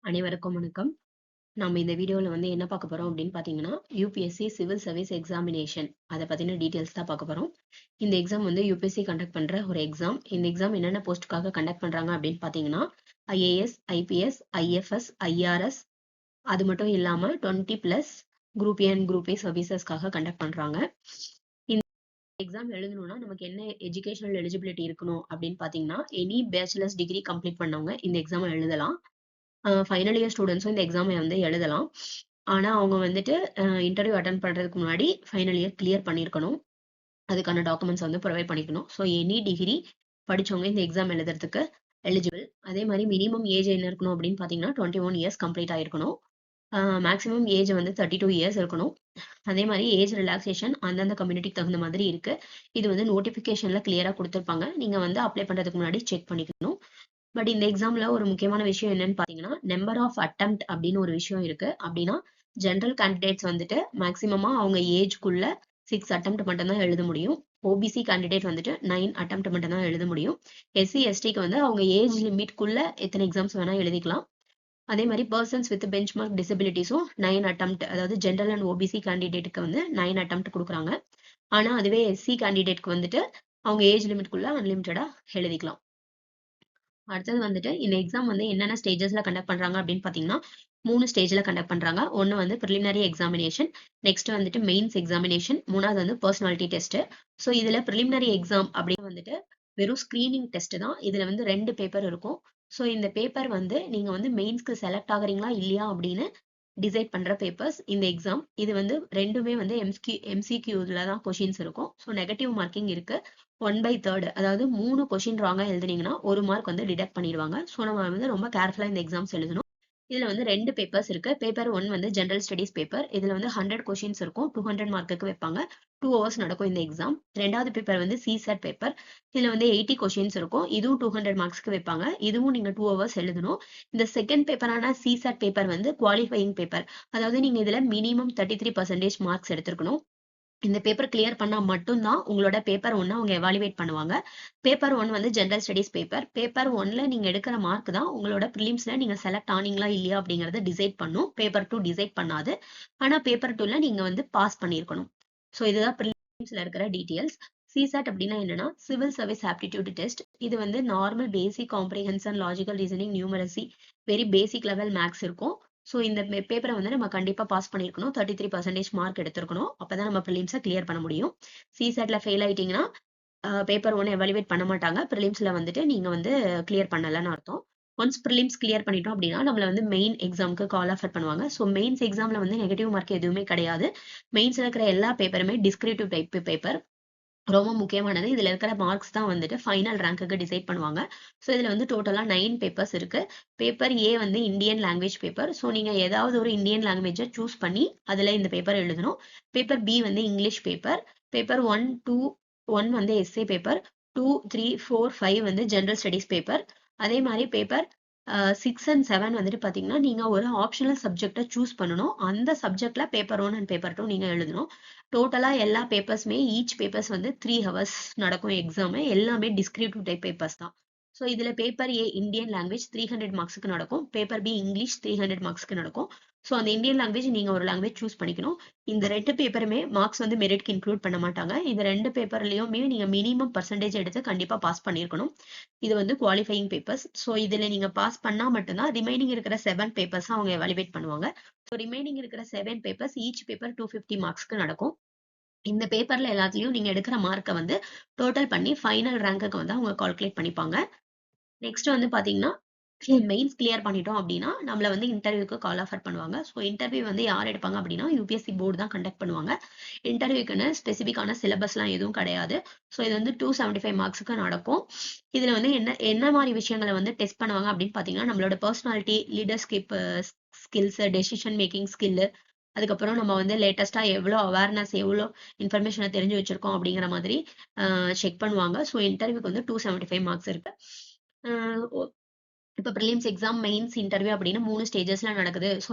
அனைவருக்கும் வணக்கம். நம்ம இந்த வீடியோல வந்து என்ன பார்க்க போறோம் அப்படின்னு பார்த்தீங்கன்னா, யுபிஎஸ்சி சிவில் சர்வீஸ் எக்ஸாமினேஷன் அத பத்தின டீடைல்ஸ் தான் பார்க்க போறோம். இந்த எக்ஸாம் வந்து யுபிஎஸ்சி கண்டக்ட் பண்ற ஒரு எக்ஸாம். இந்த எக்ஸாம் என்னென்ன போஸ்ட்டுக்காக கண்டக்ட் பண்றாங்க அப்படின்னு பார்த்தீங்கன்னா, ஐஏஎஸ், ஐபிஎஸ், ஐஎஃப்எஸ், ஐஆர்எஸ் அது மட்டும் இல்லாம 20+ group A and group A சர்வீசஸ்க்காக கண்டக்ட் பண்றாங்க. இந்த எக்ஸாம் எழுதணும்னா நமக்கு என்ன எஜுகேஷனல் எலிஜிபிலிட்டி இருக்கணும் அப்படின்னு பார்த்தீங்கன்னா, எனி பேச்சுலர்ஸ் டிகிரி கம்ப்ளீட் பண்ணவங்க இந்த எக்ஸாம் எழுதலாம். ஃபைனல் இயர் ஸ்டூடெண்ட்ஸும் இந்த எக்ஸாமை வந்து எழுதலாம். ஆனா அவங்க வந்துட்டு இன்டர்வியூ அட்டெண்ட் பண்றதுக்கு முன்னாடி ஃபைனல் இயர் கிளியர் பண்ணியிருக்கணும். அதுக்கான டாக்குமெண்ட்ஸ் வந்து ப்ரொவைட் பண்ணிக்கணும். ஸோ எனி டிகிரி படிச்சவங்க இந்த எக்ஸாம் எழுதுறதுக்கு எலிஜிபிள். அதே மாதிரி மினிமம் ஏஜ் என்ன இருக்கணும் அப்படின்னு பார்த்தீங்கன்னா 21 இயர்ஸ் கம்ப்ளீட் ஆயிருக்கணும். மேக்ஸிமம் ஏஜ் வந்து 32 இயர்ஸ் இருக்கணும். அதே மாதிரி ஏஜ் ரிலாக்ஸேஷன் அந்தந்த கம்யூனிட்டிக்கு தகுந்த மாதிரி இருக்கு. இது வந்து நோட்டிஃபிகேஷன்ல கிளியரா கொடுத்துருப்பாங்க. நீங்க வந்து அப்ளை பண்றதுக்கு முன்னாடி செக் பண்ணிக்கணும். பட் இந்த எக்ஸாம்ல ஒரு முக்கியமான விஷயம் என்னன்னு பாத்தீங்கன்னா, நம்பர் ஆஃப் அட்டெம்ப்ட் அப்படின்னு ஒரு விஷயம் இருக்கு. அப்படின்னா ஜெனரல் கேண்டிடேட்ஸ் வந்துட்டு மேக்ஸிமமா அவங்க ஏஜ்க்குள்ள 6 அட்டெம்ப்ட் மட்டும் தான் எழுத முடியும். ஓபிசி கேண்டிடேட் வந்துட்டு 9 அட்டெம்ப்ட் மட்டும் தான் எழுத முடியும். எஸ்சி எஸ்டிக்கு வந்து அவங்க ஏஜ் லிமிட்குள்ள எத்தனை எக்ஸாம்ஸ் வேணா எழுதிக்கலாம். அதே மாதிரி பர்சன்ஸ் வித் பெஞ்ச்மார்க் டிசபிலிட்டிஸும் 9 அட்டெம்ப்ட், அதாவது ஜெனரல் அண்ட் ஓபிசி கேண்டிடேட்டுக்கு வந்து 9 அட்டெம்ப்ட் கொடுக்குறாங்க. ஆனா அதுவே எஸ்சி கேண்டிடேட்க்கு வந்துட்டு அவங்க ஏஜ் லிமிட்குள்ள அன்லிமிட்டடா எழுதிக்கலாம். அடுத்தது வந்துட்டு இந்த எக்ஸாம் வந்து என்னென்ன ஸ்டேஜஸ்ல கண்டக்ட் பண்றாங்க அப்படின்னு பாத்தீங்கன்னா 3 ஸ்டேஜ்ல கண்டக்ட் பண்றாங்க. ஒன்னு வந்து ப்ரிலிமினரி எக்ஸாமினேஷன், நெக்ஸ்ட் வந்துட்டு மெயின்ஸ் எக்ஸாமினேஷன், மூணாவது வந்து பர்சனாலிட்டி டெஸ்ட். ஸோ இதுல ப்ரிலிமினரி எக்ஸாம் அப்படின்னு வந்துட்டு வெறும் ஸ்கிரீனிங் டெஸ்ட் தான். இதுல வந்து 2 பேப்பர் இருக்கும். ஸோ இந்த பேப்பர் வந்து நீங்க வந்து மெயின்ஸ்க்கு செலக்ட் ஆகுறீங்களா இல்லையா அப்படின்னு டிசைட் பண்ற பேப்பர்ஸ் இந்த எக்ஸாம். இது வந்து ரெண்டுமே வந்து எம்சிக்யூல தான் கொஷின்ஸ் இருக்கும். ஸோ நெகட்டிவ் மார்க்கிங் இருக்கு. 1/3, அதாவது 3 கொஷின் ராங்கா எழுதுனீங்கன்னா 1 மார்க் வந்து டிடக்ட் பண்ணிடுவாங்க. ஸோ நம்ம வந்து ரொம்ப கேர்ஃபுல்லா இந்த எக்ஸாம்ஸ் எழுதணும். இதுல வந்து 2 பேப்பர்ஸ் இருக்கு. பேப்பர் 1 வந்து ஜெனரல் ஸ்டடீஸ் பேப்பர். இதுல வந்து 100 கொஷின்ஸ் இருக்கும். 200 மார்க்குக்கு வைப்பாங்க. 2 ஹவர்ஸ் நடக்கும் இந்த எக்ஸாம். 2வது பேப்பர் வந்து சிசாட் பேப்பர். இதுல வந்து 80 கொஷின்ஸ் இருக்கும். இதுவும் 200 மார்க்ஸ்க்கு வைப்பாங்க. இதுவும் நீங்க 2 ஹவர்ஸ் எழுதணும். இந்த செகண்ட் பேப்பரான சிசாட் பேப்பர் வந்து குவாலிஃபையிங் பேப்பர். அதாவது நீங்க இதுல மினிமம் 33% மார்க்ஸ் எடுத்திருக்கணும். இந்த பேப்பர் கிளியர் பண்ணா மட்டும் தான் உங்களோட பேப்பர் 1 அவங்க எவாலுவேட் பண்ணுவாங்க. பேப்பர் 1 வந்து ஜெனரல் ஸ்டடீஸ் பேப்பர். பேப்பர் 1ல நீங்க எடுக்கிற மார்க் தான் உங்களோட பிரிலிம்ஸ்ல நீங்க செலக்ட் ஆனீங்களா இல்லையா அப்படிங்கறத டிசைட் பண்ணும். பேப்பர் 2 டிசைட் பண்ணாது. ஆனா பேப்பர் 2ல நீங்க வந்து பாஸ் பண்ணியிருக்கணும். ஸோ இதுதான் பிரிலிம்ஸ்ல இருக்கிற டீடைல்ஸ். சிசாட் அப்படின்னா என்னன்னா சிவில் சர்வீஸ் ஆப்டிடியூட் டெஸ்ட். இது வந்து normal, basic, comprehension, logical reasoning, numeracy, very basic level maths இருக்கும். ஸோ இந்த பேப்பரை வந்து நம்ம கண்டிப்பா பாஸ் பண்ணியிருக்கணும். 33% மார்க் எடுத்திருக்கணும். அப்பதான் நம்ம ப்ரிலிம்ஸை கிளியர் பண்ண முடியும். சிசெட்ல ஃபெயில் ஆயிட்டீங்கன்னா பேப்பர் 1 எவாலுவேட் பண்ண மாட்டாங்க. ப்ரிலிம்ஸ்ல வந்துட்டு நீங்க வந்து கிளியர் பண்ணலன்னு அர்த்தம். ஒன்ஸ் ப்ரிலிம்ஸ் கிளியர் பண்ணிட்டோம் அப்படின்னா நம்மள வந்து மெயின் எக்ஸாமுக்கு கால் ஆஃபர் பண்ணுவாங்க. ஸோ மெயின்ஸ் எக்ஸாம்ல வந்து நெகட்டிவ் மார்க் எதுவுமே கிடையாது. மெயின்ஸ்ல இருக்கிற எல்லா பேப்பருமே டிஸ்கிரிப்டிவ் டைப் பேப்பர். ரொம்ப முக்கியமானது. இதுல இருக்கிற மார்க்ஸ் தான் வந்துட்டு ஃபைனல் ரேங்க்குக்கு டிசைட் பண்ணுவாங்க. ஸோ இதுல வந்து டோட்டலா 9 பேப்பர்ஸ் இருக்கு. பேப்பர் ஏ வந்து இந்தியன் லாங்குவேஜ் பேப்பர். ஸோ நீங்க ஏதாவது ஒரு இந்தியன் லாங்குவேஜை சூஸ் பண்ணி அதுல இந்த பேப்பர் எழுதணும். பேப்பர் பி வந்து இங்கிலீஷ் பேப்பர். பேப்பர் 1, 2, 1 வந்து எஸ்ஏ பேப்பர். 2, 3, 4, 5 வந்து ஜெனரல் ஸ்டடீஸ் பேப்பர். அதே மாதிரி பேப்பர் 6 அண்ட் 7 வந்துட்டு பாத்தீங்கன்னா நீங்க ஒரு ஆப்ஷனல் சப்ஜெக்டை சூஸ் பண்ணணும். அந்த சப்ஜெக்ட்ல பேப்பர் 1 அண்ட் பேப்பர் 2 நீங்க எழுதணும். டோட்டலா எல்லா பேப்பர்ஸ்மே ஈச் பேப்பர்ஸ் வந்து 3 ஹவர்ஸ் நடக்கும் எக்ஸாம். எல்லாமே டிஸ்கிரிப்டிவ் டைப் பேப்பர்ஸ் தான். ஸோ இதுல பேப்பர் ஏ இந்தியன் லாங்குவேஜ் 300 மார்க்ஸ்க்கு நடக்கும். பேப்பர் பி இங்கிலீஷ் 300 மார்க்ஸ்க்கு நடக்கும். ஸோ அந்த இந்தியன் லாங்குவேஜ் நீங்க ஒரு லாங்குவேஜ் சூஸ் பண்ணிக்கணும். இந்த 2 பேப்பருமே மார்க்ஸ் வந்து மெரிட்க்கு இன்க்ளூட் பண்ண மாட்டாங்க. இந்த 2 பேப்பர்லயுமே நீங்க மினிமம் பர்சன்டேஜ் எடுத்து கண்டிப்பா பாஸ் பண்ணியிருக்கணும். இது வந்து குவாலிஃபையிங் பேப்பர்ஸ். ஸோ இதுல நீங்க பாஸ் பண்ணா மட்டும்தான் ரிமைனிங் இருக்கிற 7 பேப்பர்ஸ் அவங்க எவாலுவேட் பண்ணுவாங்க. ஸோ ரிமைனிங் இருக்கிற 7 பேப்பர்ஸ் ஈச் பேப்பர் 250 மார்க்ஸ்க்கு நடக்கும். இந்த பேப்பர்ல எல்லாத்துலயும் நீங்க எடுக்கிற மார்க்க வந்து டோட்டல் பண்ணி ஃபைனல் ரேங்க்குக்கு வந்து அவங்க கால்குலேட் பண்ணிப்பாங்க. நெக்ஸ்ட் வந்து பாத்தீங்கன்னா மெயின்ஸ் கிளியர் பண்ணிட்டோம் அப்படின்னா நம்மள வந்து இன்டர்வியூக்கு கால் ஆஃபர் பண்ணுவாங்க. ஸோ இன்டர்வியூ வந்து யார் எடுப்பாங்க அப்படின்னா யுபிஎஸ்சி போர்டு தான் கண்டக்ட் பண்ணுவாங்க. இன்டர்வியூக்குன்னு ஸ்பெசிஃபிக்கான சிலபஸ்லாம் எதுவும் கிடையாது. ஸோ இது வந்து 275 மார்க்ஸுக்கு நடக்கும். இதுல வந்து என்ன என்ன மாதிரி விஷயங்களை வந்து டெஸ்ட் பண்ணுவாங்க அப்படின்னு பாத்தீங்கன்னா நம்மளோட personality, leadership skills, decision making skill, அதுக்கப்புறம் நம்ம வந்து லேட்டஸ்டா எவ்வளோ அவேர்னஸ், எவ்வளோ இன்ஃபர்மேஷனை தெரிஞ்சு வச்சிருக்கோம் அப்படிங்கிற மாதிரி செக் பண்ணுவாங்க. ஸோ இன்டர்வியூக்கு வந்து 275 மார்க்ஸ் இருக்கு. இப்ப ப்ரிலிம்ஸ் எக்ஸாம், மெயின்ஸ், இன்டர்வியூ அப்படின்னு 3 ஸ்டேஜஸ்ல நடக்குது. ஸோ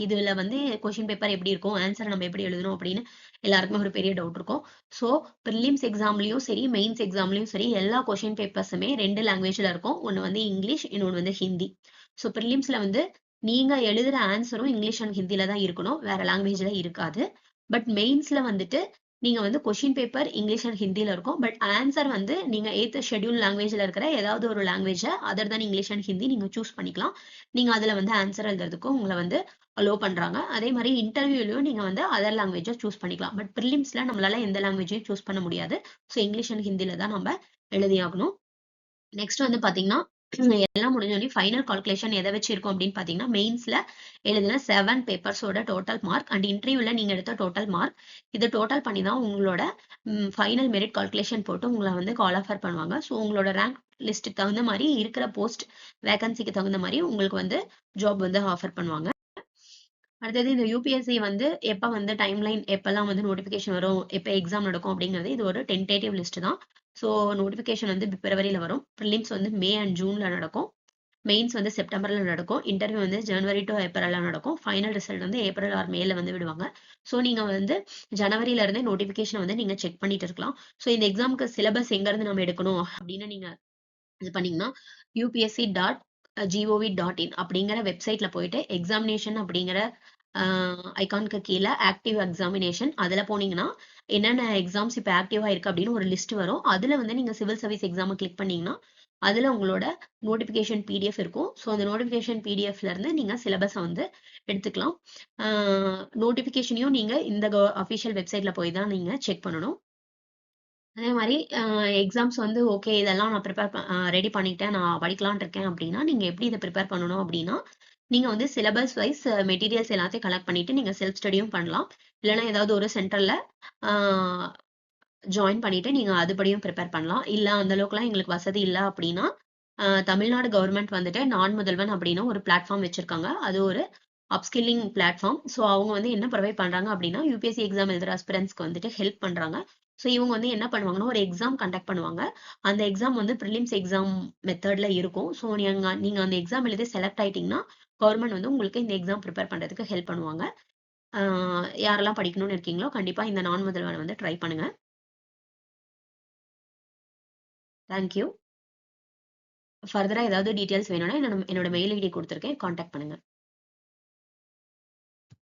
இதுல வந்து கொஸ்டின் பேப்பர் எப்படி இருக்கும், ஆன்சர் நம்ம எப்படி எழுதணும் அப்படின்னு எல்லாருக்குமே ஒரு பெரிய டவுட் இருக்கும். ஸோ ப்ரிலிம்ஸ் எக்ஸாம்லயும் சரி, மெயின்ஸ் எக்ஸாம்லயும் சரி எல்லா கொஸ்டின் பேப்பர்ஸுமே 2 லாங்குவேஜ்ல இருக்கும். ஒன்னு வந்து இங்கிலீஷ், இன்னொன்னு வந்து ஹிந்தி. ஸோ ப்ரிலிம்ஸ்ல வந்து நீங்க எழுதுற ஆன்சரும் இங்கிலீஷ் அண்ட் ஹிந்தில தான் இருக்கணும். வேற லாங்குவேஜ்ல இருக்காது. பட் மெயின்ஸ்ல வந்துட்டு நீங்க வந்து கொஸ்டின் பேப்பர் இங்கிலீஷ் அண்ட் ஹிந்தில இருக்கும். பட் ஆன்சர் வந்து நீங்க ஷெட்யூல் லாங்குவேஜ்ல இருக்கிற ஏதாவது ஒரு லாங்குவேஜ other than English and Hindi நீங்க சூஸ் பண்ணிக்கலாம். நீங்க அதுல வந்து ஆன்சர் எழுதுறதுக்கும் உங்கள வந்து அலோ பண்றாங்க. அதே மாரி இன்டர்வியூலயும் நீங்க வந்து அதர் லாங்குவேஜ சூஸ் பண்ணிக்கலாம். பட் பிரிலிம்ஸ்ல நம்மளால எந்த லாங்குவேஜையும் சூஸ் பண்ண முடியாது. ஸோ இங்கிலீஷ் அண்ட் ஹிந்தில தான் நம்ம எழுதியாகணும். நெக்ஸ்ட் வந்து பாத்தீங்கன்னா, எல்லாம் முடிஞ்சோனே ஃபைனல் கால்குலேஷன் எத வச்சு இருக்கும் அப்படின்னு பாத்தீங்கன்னா, மெயின்ஸ்ல எழுதின 7 பேப்பர்ஸோட டோட்டல் மார்க் அண்ட் இன்டர்வியூல நீங்க எடுத்த டோட்டல் மார்க். இது டோட்டல் பண்ணி தான் உங்களோட ஃபைனல் மெரிட் கால்குலேஷன் போட்டு உங்கள வந்து கால் ஆஃபர் பண்ணுவாங்க. ஸோ உங்களோட ரேங்க் லிஸ்ட்டுக்கு தகுந்த மாரி இருக்கிற போஸ்ட் வேக்கன்சிக்கு தகுந்த மாரி உங்களுக்கு வந்து ஜாப் வந்து ஆஃபர் பண்ணுவாங்க. அடுத்தது இந்த யுபிஎஸ்சி வந்து எப்ப வந்து டைம்லைன் எப்பலாம் வந்து நோட்டிஃபிகேஷன் வரும், எப்ப எக்ஸாம் நடக்கும் அப்படிங்கிறது இது ஒரு டென்டேட்டிவ் லிஸ்ட் தான். ஸோ நோட்டிஃபிகேஷன் வந்து பிப்ரவரியில வரும். பிரிலிம்ஸ் வந்து மே அண்ட் ஜூன்ல நடக்கும். மெயின்ஸ் வந்து செப்டம்பர்ல நடக்கும். இன்டர்வியூ வந்து ஜனவரி டூ ஏப்ரல்ல நடக்கும். ஃபைனல் ரிசல்ட் வந்து ஏப்ரல் ஆர் மேல வந்து விடுவாங்க. ஸோ நீங்க வந்து ஜனவரில இருந்தே நோட்டிஃபிகேஷன் வந்து நீங்க செக் பண்ணிட்டு இருக்கலாம். ஸோ இந்த எக்ஸாம்க்கு சிலபஸ் எங்க இருந்து நம்ம எடுக்கணும் அப்படின்னு நீங்க இது பண்ணீங்கன்னா, upsc.gov.in அப்படிங்கிற வெப்சைட்ல போயிட்டு எக்ஸாமினேஷன் அப்படிங்கிற ஐகானுக்கு கீழ ஆக்டிவ் எக்ஸாமினேஷன் அதுல போனீங்கன்னா, என்னென்ன எக்ஸாம்ஸ் இப்ப ஆக்டிவா இருக்கு அப்படின்னு ஒரு லிஸ்ட் வரும். அதுல வந்து நீங்க சிவில் சர்வீஸ் எக்ஸாம கிளிக் பண்ணீங்கன்னா, அதுல உங்களோட நோட்டிஃபிகேஷன் பிடிஎஃப் இருக்கும். ஸோ அந்த நோட்டிஃபிகேஷன் பிடிஎஃப்ல இருந்து நீங்க சிலபஸ வந்து எடுத்துக்கலாம். ஆ நோட்டிஃபிகேஷனையும் நீங்க இந்த அஃபிஷியல் வெப்சைட்ல போய் தான் நீங்க செக் பண்ணணும். அதே மாரி எக்ஸாம்ஸ் வந்து ஓகே இதெல்லாம் நான் ப்ரிப்பேர் ரெடி பண்ணிட்டேன். நான் படிக்கலாம்னு இருக்கேன் அப்டின்னா, நீங்க எப்படி இத ப்ரிப்பேர் பண்ணணும் அப்டின்னா, நீங்க வந்து சிலபஸ் வைஸ் மெட்டீரியல்ஸ் எல்லாத்தையும் கலெக்ட் பண்ணிட்டு நீங்க செல்ஃப் ஸ்டடியும் பண்ணலாம். இல்லன்னா ஏதாவது ஒரு சென்டர்ல ஆ ஜாயின் பண்ணிட்டு நீங்க அதுபடியும் ப்ரிப்பேர் பண்ணலாம். இல்ல அந்த அளவுக்குலாம் எங்களுக்கு வசதி இல்ல அப்டின்னா, தமிழ்நாடு கவர்மெண்ட் வந்துட்டு நான் முதல்வன் அப்படின்னு ஒரு பிளாட்ஃபார்ம் வச்சிருக்காங்க. அது ஒரு அப்ஸ்கில்லிங் பிளாட்ஃபார்ம். ஸோ அவங்க வந்து என்ன ப்ரொவைட் பண்றாங்க அப்டின்னா, யுபிஎஸ்சி எக்ஸாம் எழுதுற ஆஸ்பிரண்ட்ஸ்க்கு வந்துட்டு ஹெல்ப் பண்றாங்க. ஸோ இவங்க வந்து என்ன பண்ணுவாங்கன்னா, ஒரு எக்ஸாம் கண்டக்ட் பண்ணுவாங்க. அந்த எக்ஸாம் வந்து பிரிலிம்ஸ் எக்ஸாம் மெத்தட்ல இருக்கும். ஸோ நீங்க அந்த எக்ஸாம் எழுதி செலக்ட் ஆயிட்டீங்கன்னா, கவர்மெண்ட் வந்து உங்களுக்கு இந்த எக்ஸாம் ப்ரிப்பேர் பண்றதுக்கு ஹெல்ப் பண்ணுவாங்க. ஆ யாரெல்லாம் படிக்கணும்னு இருக்கீங்களோ, கண்டிப்பா இந்த நான் முதல்வன வந்து ட்ரை பண்ணுங்க. Thank you. ஃபர்தரா ஏதாவது டீட்டெயில்ஸ் வேணும்னா என்னோட மெயில் ஐடி குடுத்துருக்கேன். கான்டாக்ட் பண்ணுங்க.